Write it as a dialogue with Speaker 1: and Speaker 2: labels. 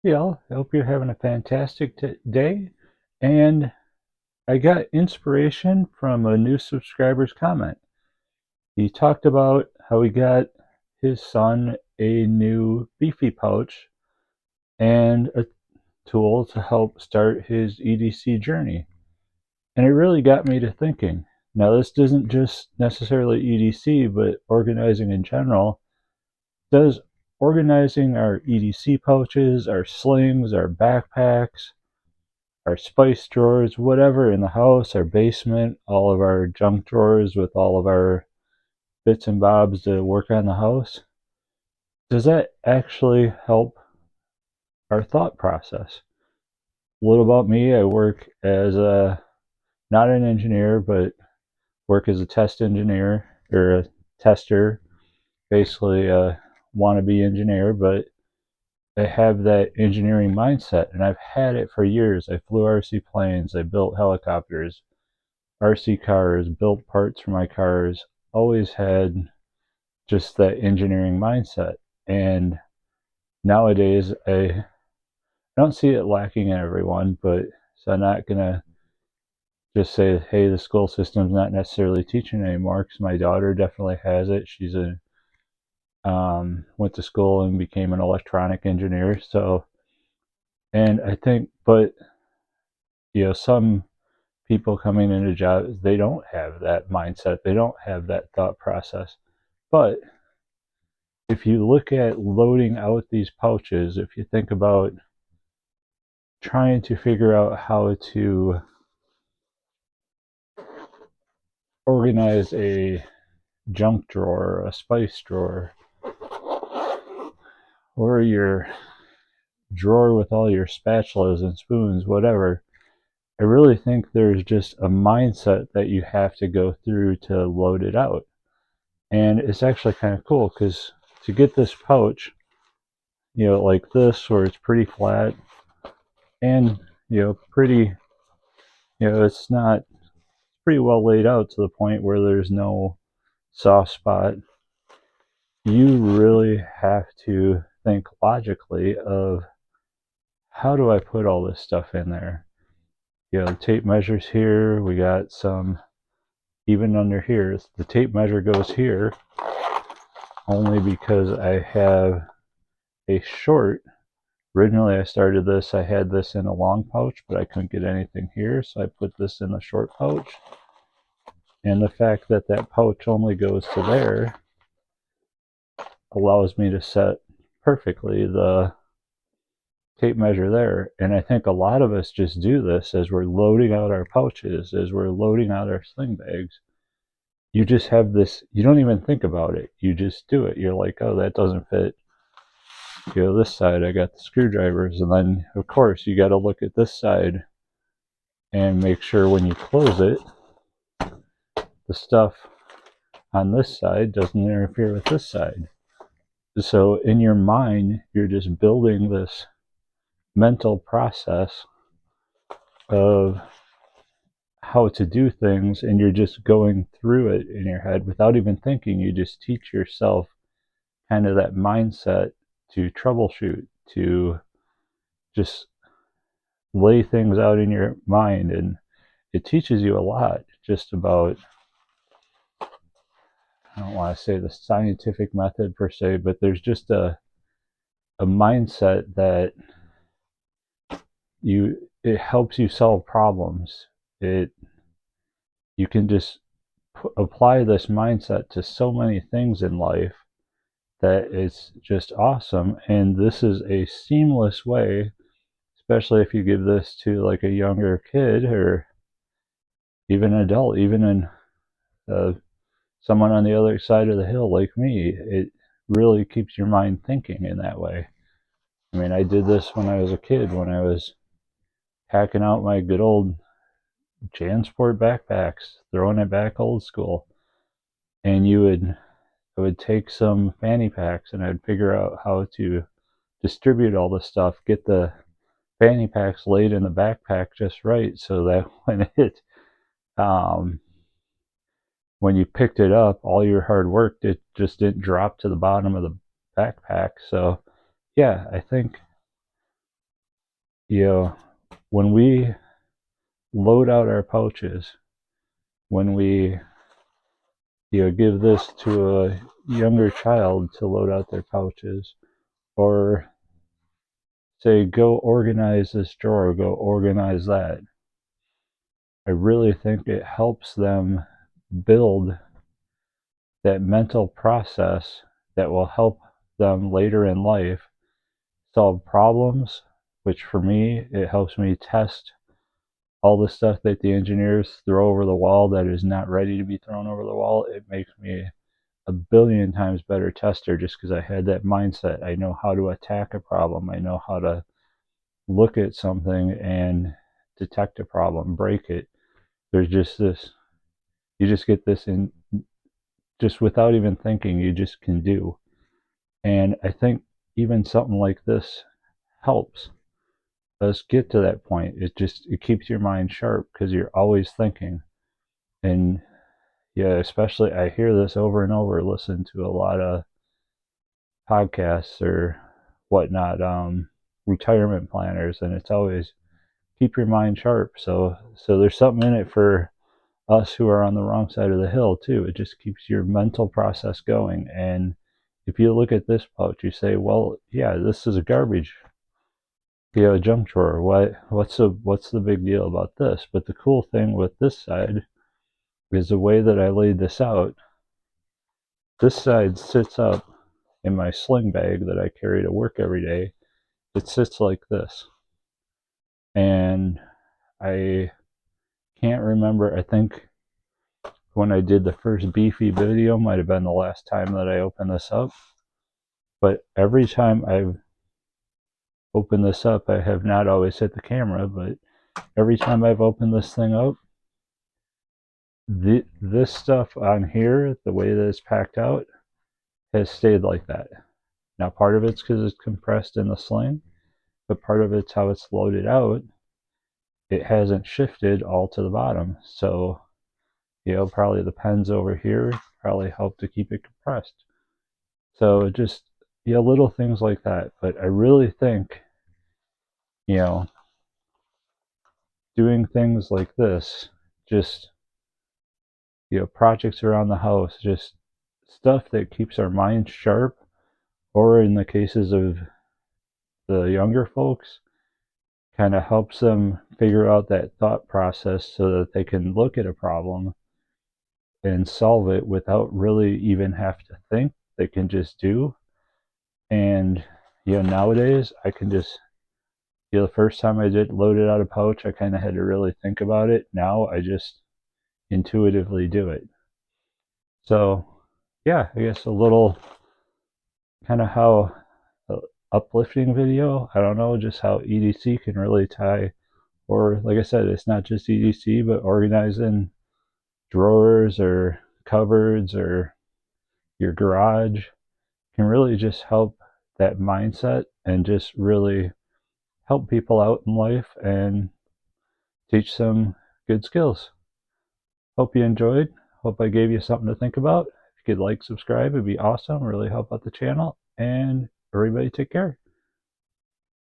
Speaker 1: Yeah, I hope you're having a fantastic day. And I got inspiration from a new subscriber's comment. He talked about how he got his son a new Beefy pouch and a tool to help start his EDC journey. And it really got me to thinking. Now, this isn't just necessarily EDC, but organizing in general. Does organizing our EDC pouches, our slings, our backpacks, our spice drawers, whatever in the house, our basement, all of our junk drawers with all of our bits and bobs to work on the house. Does that actually help our thought process? A little about me, I work as a, not an engineer, but work as a test engineer or a tester, basically a wannabe engineer, but I have that engineering mindset and I've had it for years. I flew RC planes, I built helicopters, RC cars, built parts for my cars, always had just that engineering mindset. And nowadays, I don't see it lacking in everyone, but so I'm not going to just say, hey, the school system's not necessarily teaching anymore, because my daughter definitely has it. She's went to school and became an electronic engineer. So, and I think, but, some people coming into jobs, they don't have that mindset. They don't have that thought process. But if you look at loading out these pouches, if you think about trying to figure out how to organize a junk drawer, a spice drawer, or your drawer with all your spatulas and spoons, whatever, I really think there's just a mindset that you have to go through to load it out. And it's actually kind of cool because to get this pouch, like this, where it's pretty flat and, pretty, it's not pretty well laid out to the point where there's no soft spot. You really have to think logically of how do I put all this stuff in there? The tape measures here. We got some even under here. The tape measure goes here only because I have a short. Originally, I started this, I had this in a long pouch, but I couldn't get anything here, so I put this in the short pouch. And the fact that that pouch only goes to there allows me to set perfectly the tape measure there. And I think a lot of us just do this as we're loading out our pouches, as we're loading out our sling bags. You just have this, you don't even think about it. You just do it. You're like, oh, that doesn't fit. This side, I got the screwdrivers. And then, of course, you got to look at this side and make sure when you close it, the stuff on this side doesn't interfere with this side. So in your mind, you're just building this mental process of how to do things, and you're just going through it in your head without even thinking. You just teach yourself kind of that mindset to troubleshoot, to just lay things out in your mind. And it teaches you a lot just about, I don't want to say the scientific method per se, but there's just a mindset that it helps you solve problems. It You can just apply this mindset to so many things in life that it's just awesome. And this is a seamless way, especially if you give this to like a younger kid or even an adult, even in uh, someone on the other side of the hill like me. It really keeps your mind thinking in that way. I mean, I did this when I was a kid, when I was packing out my good old JanSport backpacks, throwing it back old school. And I would take some fanny packs and I'd figure out how to distribute all this stuff, get the fanny packs laid in the backpack just right so that um, when you picked it up, all your hard work it just didn't drop to the bottom of the backpack. So yeah, I think when we load out our pouches, when we give this to a younger child to load out their pouches, or say, go organize this drawer, go organize that, I really think it helps them build that mental process that will help them later in life solve problems, which for me, it helps me test all the stuff that the engineers throw over the wall that is not ready to be thrown over the wall. It makes me a billion times better tester just because I had that mindset. I know how to attack a problem. I know how to look at something and detect a problem, break it. There's just this, you just get this in, just without even thinking, you just can do. And I think even something like this helps us get to that point. It keeps your mind sharp because you're always thinking. And yeah, especially I hear this over and over, listen to a lot of podcasts or whatnot, retirement planners, and it's always keep your mind sharp. So there's something in it for us who are on the wrong side of the hill too. It just keeps your mental process going. And if you look at this pouch, you say, well, yeah, this is a garbage, junk drawer. What's the big deal about this? But the cool thing with this side is the way that I laid this out. This side sits up in my sling bag that I carry to work every day. It sits like this. And I can't remember, I think when I did the first Beefy video might have been the last time that I opened this up. But every time I've opened this up, I have not always hit the camera, but every time I've opened this thing up, this stuff on here, the way that it's packed out, has stayed like that. Now, part of it's because it's compressed in the sling, but part of it's how it's loaded out. It hasn't shifted all to the bottom. So, probably the pens over here probably help to keep it compressed. So just, little things like that. But I really think, doing things like this, just, projects around the house, just stuff that keeps our minds sharp, or in the cases of the younger folks, kind of helps them figure out that thought process so that they can look at a problem and solve it without really even have to think. They can just do. And nowadays I can just, the first time I did load it out of pouch, I kind of had to really think about it. Now I just intuitively do it. So yeah, I guess a little kind of how uplifting video. I don't know, just how EDC can really tie, or like I said, it's not just EDC, but organizing drawers or cupboards or your garage can really just help that mindset and just really help people out in life and teach them good skills. Hope you enjoyed. Hope I gave you something to think about. If you could like, subscribe, it'd be awesome. Really help out the channel. And everybody take care.